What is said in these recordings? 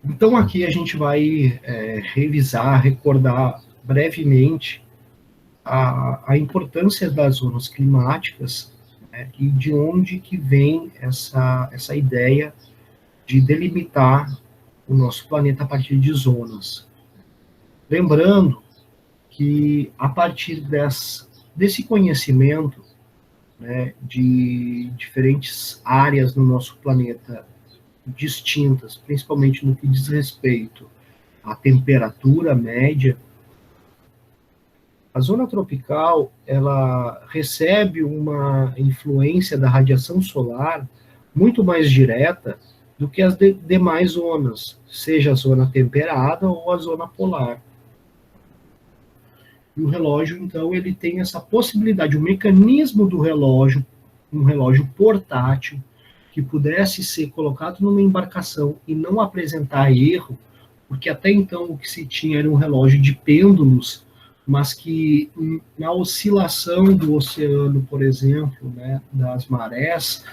Então, aqui a gente vai revisar, recordar brevemente a importância das zonas climáticas, né, e de onde que vem essa ideia de delimitar o nosso planeta a partir de zonas. Lembrando que, a partir desse conhecimento, né, de diferentes áreas no nosso planeta distintas, principalmente no que diz respeito à temperatura média, a zona tropical ela recebe uma influência da radiação solar muito mais direta do que as demais zonas, seja a zona temperada ou a zona polar. E o relógio, então, ele tem essa possibilidade, o mecanismo do relógio, um relógio portátil, que pudesse ser colocado numa embarcação e não apresentar erro, porque até então o que se tinha era um relógio de pêndulos, mas que na oscilação do oceano, por exemplo, né, das marés,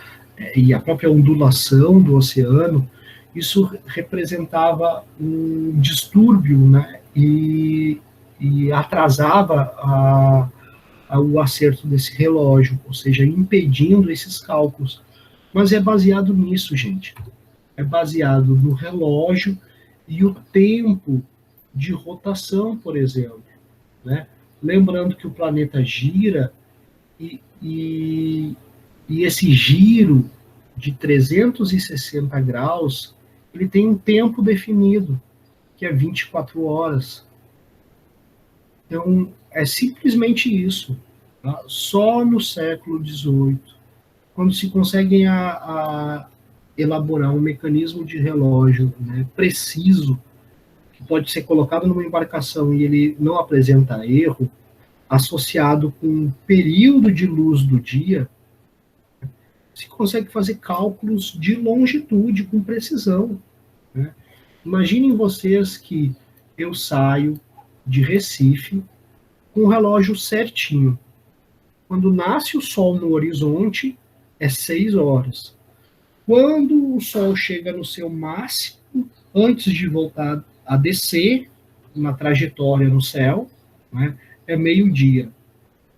e a própria ondulação do oceano, isso representava um distúrbio, né, e atrasava o acerto desse relógio, ou seja, impedindo esses cálculos. Mas é baseado nisso, gente. É baseado no relógio e o tempo de rotação, por exemplo, né? Lembrando que o planeta gira e, e, e esse giro de 360 graus, ele tem um tempo definido, que é 24 horas. Então, é simplesmente isso. Tá? Só no século XVIII, quando se conseguem a elaborar um mecanismo de relógio, né, preciso, que pode ser colocado numa embarcação e ele não apresenta erro, associado com um período de luz do dia, se consegue fazer cálculos de longitude com precisão. Né? Imaginem vocês que eu saio de Recife com o relógio certinho. Quando nasce o sol no horizonte, é 6 horas. Quando o sol chega no seu máximo, antes de voltar a descer na trajetória no céu, né, é meio-dia.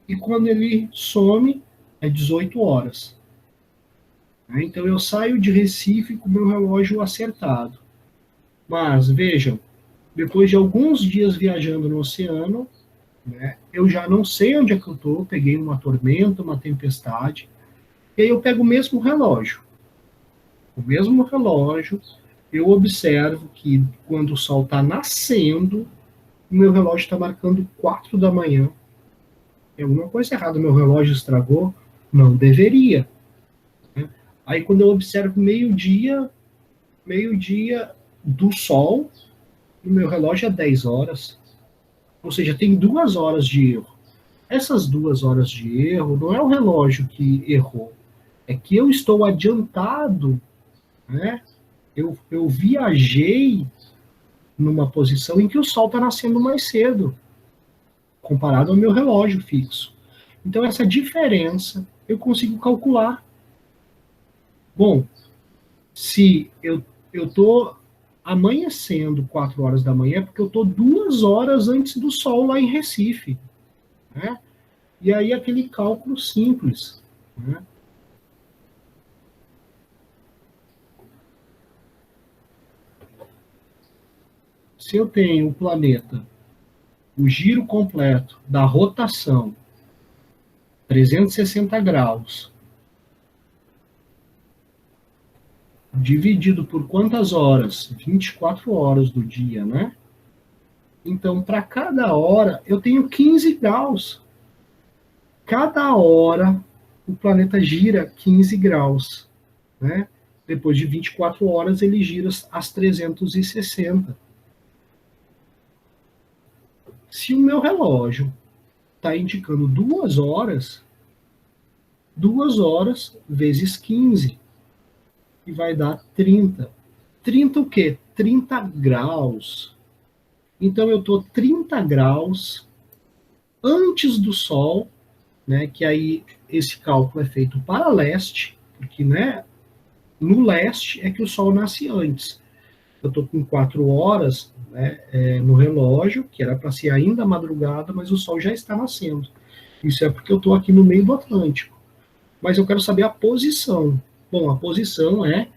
E quando ele some, é 18 horas. Então eu saio de Recife com meu relógio acertado. Mas vejam, depois de alguns dias viajando no oceano, né, eu já não sei onde é que eu estou, peguei uma tormenta, uma tempestade, e aí eu pego o mesmo relógio. O mesmo relógio, eu observo que quando o sol está nascendo, o meu relógio está marcando 4 da manhã. Tem alguma coisa errada, meu relógio estragou? Não deveria. Né? Aí quando eu observo meio-dia do sol, o meu relógio é 10 horas. Ou seja, tem 2 horas de erro. Essas 2 horas de erro não é o relógio que errou, é que eu estou adiantado, né? Eu viajei numa posição em que o sol está nascendo mais cedo, comparado ao meu relógio fixo. Então, essa diferença eu consigo calcular. Bom, se eu estou amanhecendo 4 horas da manhã, é porque eu estou 2 horas antes do sol lá em Recife. Né? E aí, aquele cálculo simples. Né? Se eu tenho o planeta, o giro completo da rotação, 360 graus, dividido por quantas horas? 24 horas do dia, né? Então, para cada hora, eu tenho 15 graus. Cada hora, o planeta gira 15 graus, né? Depois de 24 horas, ele gira às 360. Se o meu relógio está indicando 2 horas, 2 horas vezes 15, e vai dar 30. 30 o quê? 30 graus. Então eu estou 30 graus antes do Sol, né, que aí esse cálculo é feito para leste, porque, né, no leste é que o Sol nasce antes. eu estou com 4 horas, né, no relógio, que era para ser ainda madrugada, mas o sol já está nascendo. Isso é porque eu estou aqui no meio do Atlântico. Mas eu quero saber a posição. Bom, a posição é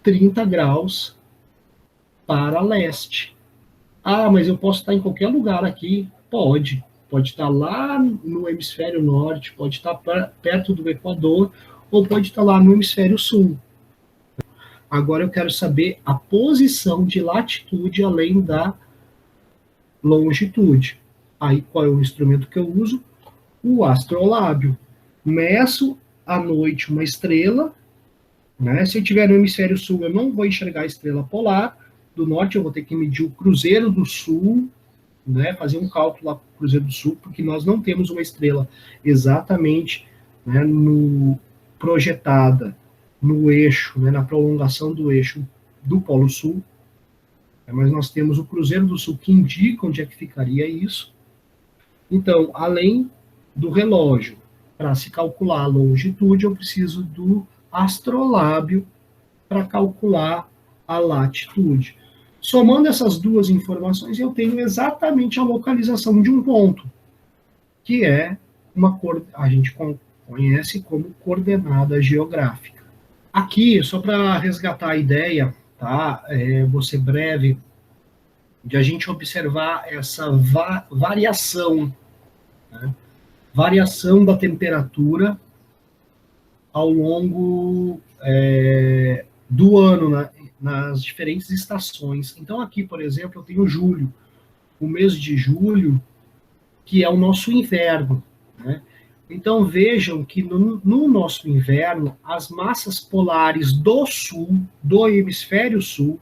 30 graus para leste. Ah, mas eu posso estar em qualquer lugar aqui? Pode. Pode estar lá no hemisfério norte, pode estar perto do Equador, ou pode estar lá no hemisfério sul. Agora eu quero saber a posição de latitude além da longitude. Aí qual é o instrumento que eu uso? O astrolábio. Meço à noite uma estrela, né? Se eu estiver no hemisfério sul, eu não vou enxergar a estrela polar. Do norte, eu vou ter que medir o Cruzeiro do Sul, né? Fazer um cálculo lá para o Cruzeiro do Sul, porque nós não temos uma estrela exatamente, né, projetada no eixo, né, na prolongação do eixo do Polo Sul, mas nós temos o Cruzeiro do Sul que indica onde é que ficaria isso. Então, além do relógio, para se calcular a longitude, eu preciso do astrolábio para calcular a latitude. Somando essas duas informações, eu tenho exatamente a localização de um ponto, que é a gente conhece como coordenada geográfica. Aqui, só para resgatar a ideia, tá? Vou ser breve, de a gente observar essa variação, né? Variação da temperatura ao longo do ano, né? Nas diferentes estações. Então, aqui, por exemplo, eu tenho julho, o mês de julho, que é o nosso inverno, né? Então, vejam que no nosso inverno, as massas polares do sul, do hemisfério sul,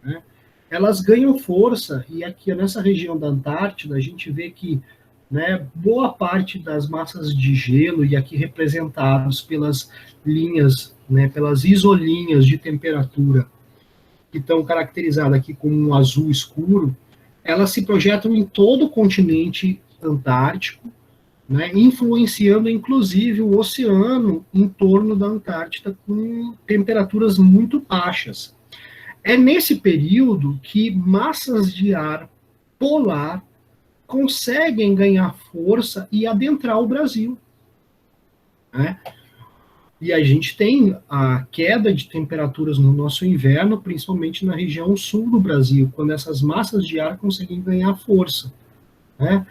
né, elas ganham força, e aqui nessa região da Antártida, a gente vê que, né, boa parte das massas de gelo, e aqui representados pelas linhas, né, pelas isolinhas de temperatura, que estão caracterizadas aqui como um azul escuro, elas se projetam em todo o continente antártico, né, influenciando inclusive o oceano em torno da Antártida com temperaturas muito baixas. É nesse período que massas de ar polar conseguem ganhar força e adentrar o Brasil, né? E a gente tem a queda de temperaturas no nosso inverno, principalmente na região sul do Brasil, quando essas massas de ar conseguem ganhar força, né?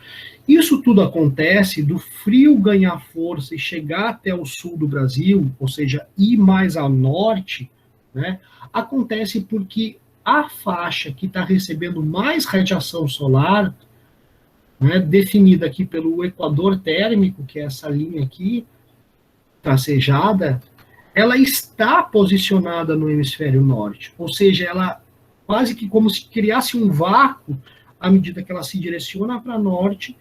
Isso tudo acontece do frio ganhar força e chegar até o sul do Brasil, ou seja, ir mais ao norte, né? Acontece porque a faixa que está recebendo mais radiação solar, né, definida aqui pelo equador térmico, que é essa linha aqui, tracejada, ela está posicionada no hemisfério norte, ou seja, ela quase que como se criasse um vácuo à medida que ela se direciona para norte,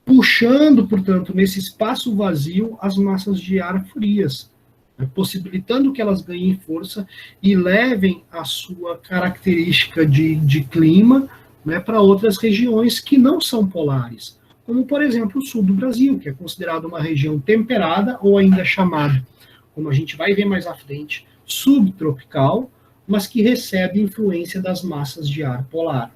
puxando, portanto, nesse espaço vazio, as massas de ar frias, né, possibilitando que elas ganhem força e levem a sua característica de clima, né, para outras regiões que não são polares, como, por exemplo, o sul do Brasil, que é considerado uma região temperada, ou ainda chamada, como a gente vai ver mais à frente, subtropical, mas que recebe influência das massas de ar polar.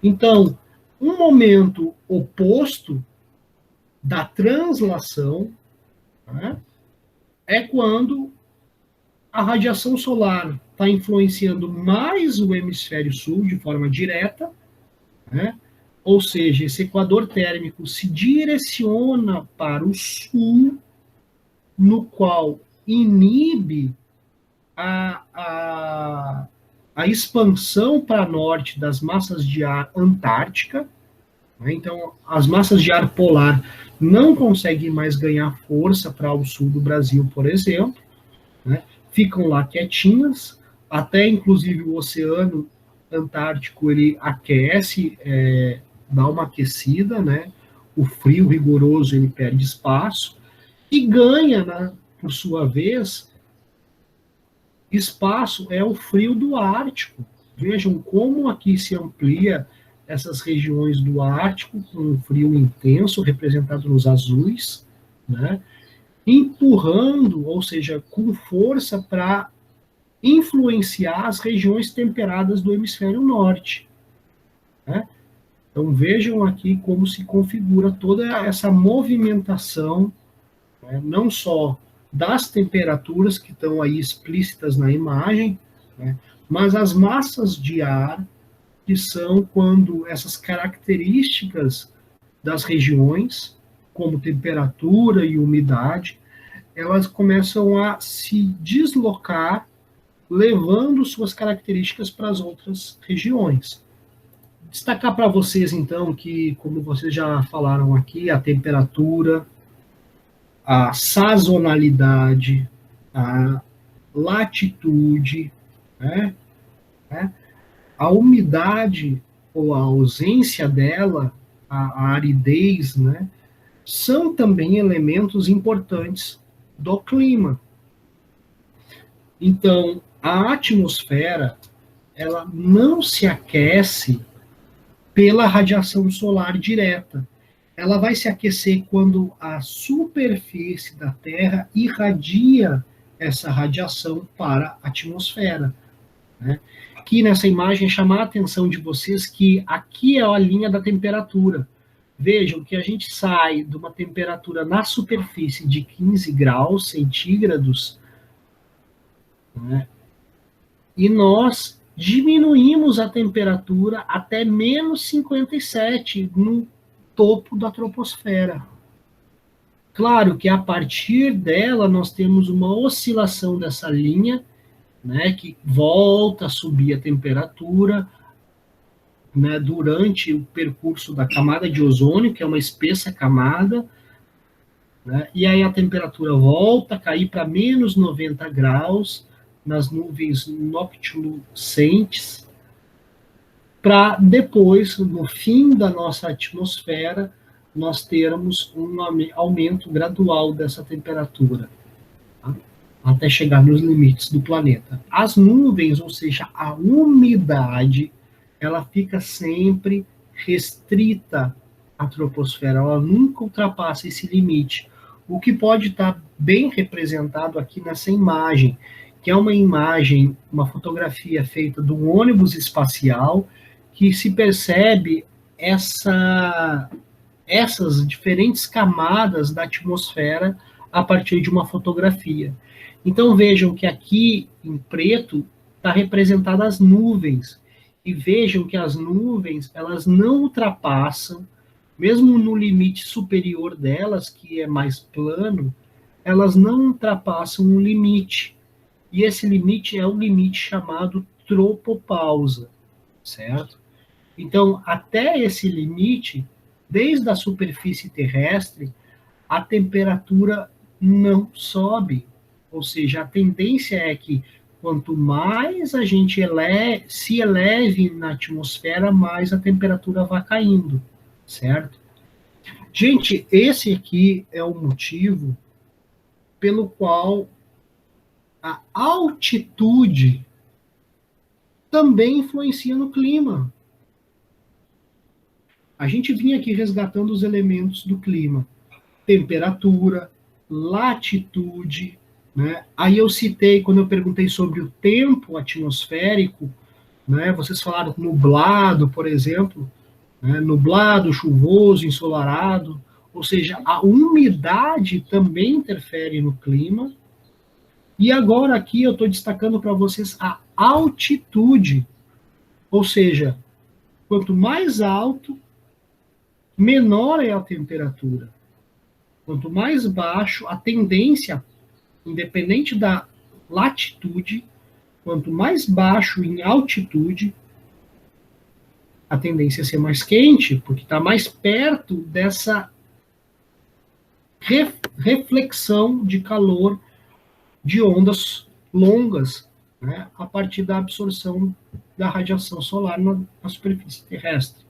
Então, um momento oposto da translação, né, é quando a radiação solar está influenciando mais o hemisfério sul de forma direta, né, ou seja, esse equador térmico se direciona para o sul, no qual inibe a expansão para norte das massas de ar antártica, né? Então, as massas de ar polar não conseguem mais ganhar força para o sul do Brasil, por exemplo, né? Ficam lá quietinhas, até inclusive o oceano Antártico ele aquece, dá uma aquecida, né? O frio rigoroso ele perde espaço e ganha, né, por sua vez, espaço é o frio do Ártico. Vejam como aqui se amplia essas regiões do Ártico com um frio intenso representado nos azuis, né? Empurrando, ou seja, com força para influenciar as regiões temperadas do hemisfério norte, né? Então vejam aqui como se configura toda essa movimentação, né, não só das temperaturas que estão aí explícitas na imagem, né, mas as massas de ar, que são quando essas características das regiões, como temperatura e umidade, elas começam a se deslocar, levando suas características para as outras regiões. Destacar para vocês, então, que, como vocês já falaram aqui, a temperatura, a sazonalidade, a latitude, né, a umidade ou a ausência dela, a aridez, né, são também elementos importantes do clima. Então, a atmosfera, ela não se aquece pela radiação solar direta. Ela vai se aquecer quando a superfície da Terra irradia essa radiação para a atmosfera, né? Aqui nessa imagem, chamar a atenção de vocês que aqui é a linha da temperatura. Vejam que a gente sai de uma temperatura na superfície de 15 graus centígrados, né, e nós diminuímos a temperatura até menos 57 no topo da troposfera. Claro que a partir dela nós temos uma oscilação dessa linha, né, que volta a subir a temperatura, né, durante o percurso da camada de ozônio, que é uma espessa camada, né, e aí a temperatura volta a cair para menos 90 graus nas nuvens noctilucentes, para depois, no fim da nossa atmosfera, nós termos um aumento gradual dessa temperatura, tá? Até chegar nos limites do planeta. As nuvens, ou seja, a umidade, ela fica sempre restrita à troposfera, ela nunca ultrapassa esse limite, o que pode estar bem representado aqui nessa imagem, que é uma imagem, uma fotografia feita de um ônibus espacial, que se percebe essas diferentes camadas da atmosfera a partir de uma fotografia. Então vejam que aqui em preto está representadas as nuvens, e vejam que as nuvens, elas não ultrapassam, mesmo no limite superior delas, que é mais plano, elas não ultrapassam um limite, e esse limite é o limite chamado tropopausa, certo? Então, até esse limite, desde a superfície terrestre, a temperatura não sobe. Ou seja, a tendência é que quanto mais a gente se eleve na atmosfera, mais a temperatura vai caindo, certo? Gente, esse aqui é o motivo pelo qual a altitude também influencia no clima. A gente vinha aqui resgatando os elementos do clima: temperatura, latitude, né? Aí eu citei, quando eu perguntei sobre o tempo atmosférico, né? Vocês falaram nublado, por exemplo, né? Nublado, chuvoso, ensolarado, ou seja, a umidade também interfere no clima. E agora aqui eu estou destacando para vocês a altitude, ou seja, quanto mais alto, menor é a temperatura. Quanto mais baixo, a tendência, independente da latitude, quanto mais baixo em altitude, a tendência é ser mais quente, porque está mais perto dessa reflexão de calor de ondas longas, né, a partir da absorção da radiação solar na superfície terrestre.